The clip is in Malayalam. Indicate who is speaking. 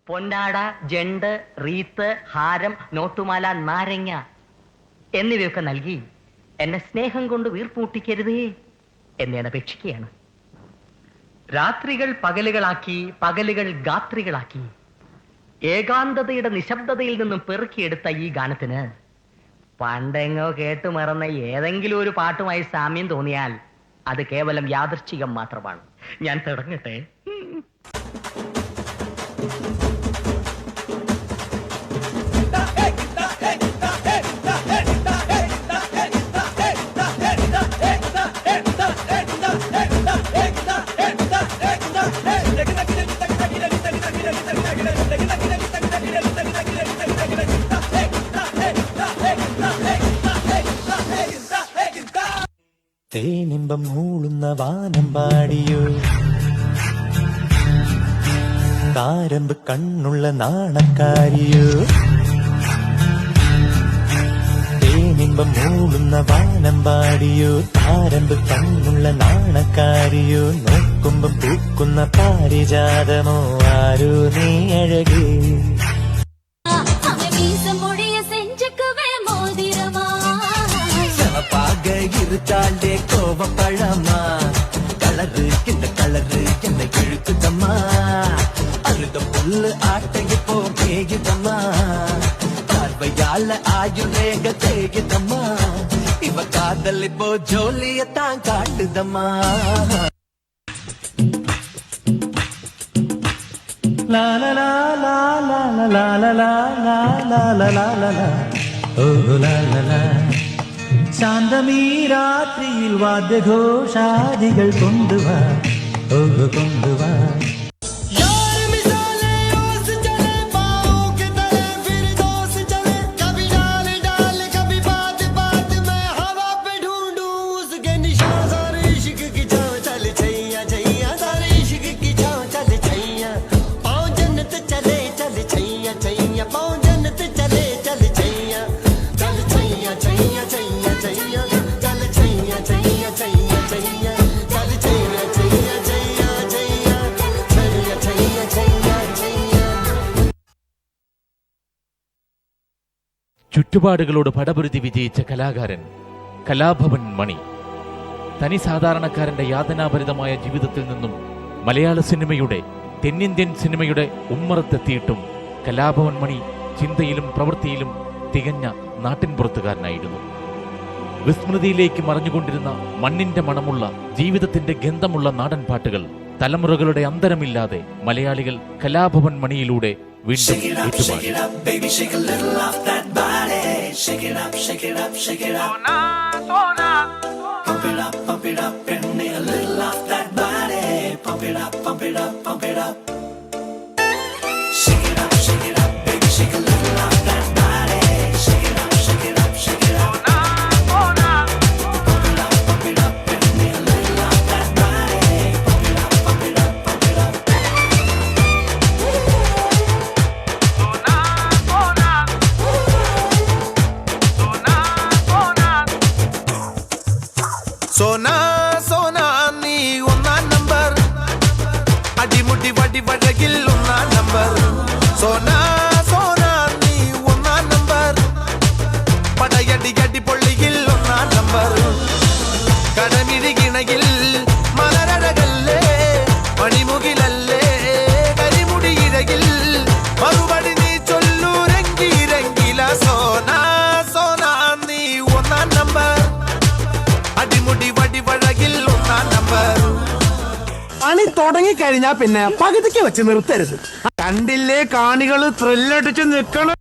Speaker 1: പൊന്നാട, ജണ്ട്, റീത്ത്, ഹാരം, നോട്ടുമാല, നാരങ്ങ എന്നിവയൊക്കെ നൽകി എന്നെ സ്നേഹം കൊണ്ട് വീർപ്പൂട്ടിക്കരുതേ എന്നെ അപേക്ഷിക്കുകയാണ്. രാത്രികൾ പകലുകളാക്കി, പകലുകൾ ഗാത്രികളാക്കി, ഏകാന്തതയുടെ നിശബ്ദതയിൽ നിന്നും പെറുക്കിയെടുത്ത ഈ ഗാനത്തിന് പണ്ടെങ്ങോ കേട്ടു മറന്ന ഏതെങ്കിലും ഒരു പാട്ടുമായി സാമ്യം തോന്നിയാൽ അത് കേവലം യാദൃശ്ചികം മാത്രമാണ്. ഞാൻ തുടങ്ങട്ടെ.
Speaker 2: തേനിമ്പം മൂളുന്ന വാനം പാടിയോ, താരമ്പ് കണ്ണുള്ള നാണക്കാരിയോ. തേനിമ്പം മൂളുന്ന വാനം പാടിയോ, താരമ്പ് കണ്ണുള്ള നാണക്കാരിയോ. നോക്കുമ്പം പൂക്കുന്ന പാരിജാതമോ ആരോ നീ അഴകേ. இருக்காண்டே கோவப்பழமா, கலரு இந்த கலரு என்னை இழுக்குதம்மா. அழுத புல்லு ஆட்டைக்கு போ மேயுதம்மா, பார்வையால ஆயுரேக தேயுதம்மா. இவ காதல் இப்போ ஜோலியத்தான் காட்டுதம்மா. லா லா லா லா லா லா லா லா லா லா லா லா ஓ லா லா லா. ശാന്തമീ രാത്രിയിൽ വാദ്യഘോഷാദികൾ കൊണ്ടുവാ, ഓ കൊണ്ടുവാ.
Speaker 3: ചുറ്റുപാടുകളോട് പടപൊരുതി വിജയിച്ച കലാകാരൻ കലാഭവൻ മണി തനി സാധാരണക്കാരന്റെ യാതനാഭരിതമായ ജീവിതത്തിൽ നിന്നും മലയാള സിനിമയുടെ, തെന്നിന്ത്യൻ സിനിമയുടെ ഉമ്മറത്തെത്തിയിട്ടും കലാഭവൻ മണി ചിന്തയിലും പ്രവൃത്തിയിലും തികഞ്ഞ നാട്ടിൻപുറത്തുകാരനായിരുന്നു. വിസ്മൃതിയിലേക്ക് മറഞ്ഞുകൊണ്ടിരുന്ന മണ്ണിന്റെ മണമുള്ള, ജീവിതത്തിന്റെ ഗന്ധമുള്ള നാടൻ പാട്ടുകൾ തലമുറകളുടെ അന്തരമില്ലാതെ മലയാളികൾ കലാഭവൻ മണിയിലൂടെ വീണ്ടും ഏറ്റുപാടി.
Speaker 4: Shake it up, shake it up, shake it up. Pump it up, bring me a little off that body. Pump it up, pump it up, pump it up. Shake it up, baby, shake a little off that body. Shake it up, shake it up, shake it up. Pump it up, bring me a little off that body. Pump it up, pump it up, pump it up.
Speaker 5: സോനാ സോനാ നീ ഒന്നാം നമ്പർ, അടിമുടി വടി വഴകിൽ ഒന്നാം നമ്പർ. സോനാ സോനാ നീ ഒന്നാം നമ്പർ, പടയടി അടി പൊള്ളിയിൽ ഒന്നാം നമ്പർ. കടമിഴികിണയിൽ മലരഴകല്ലേ, മണിമുകിലല്ലേ, കരിമുടി ഇഴകിൽ മറുപടി നീ ചൊല്ലൂ രംഗിരംഗില. സോനാ സോനാ നീ ഒന്നാം നമ്പർ, അടിമുടി വടി വഴകിൽ ഒന്നാം നമ്പർ.
Speaker 6: പണി തുടങ്ങിക്കഴിഞ്ഞാ പിന്നെ പകുതിക്ക് വെച്ച് നിർത്തരുത്. കണ്ടില്ലേ കാണികള് ത്രില്ലടിച്ച് നിൽക്കണം.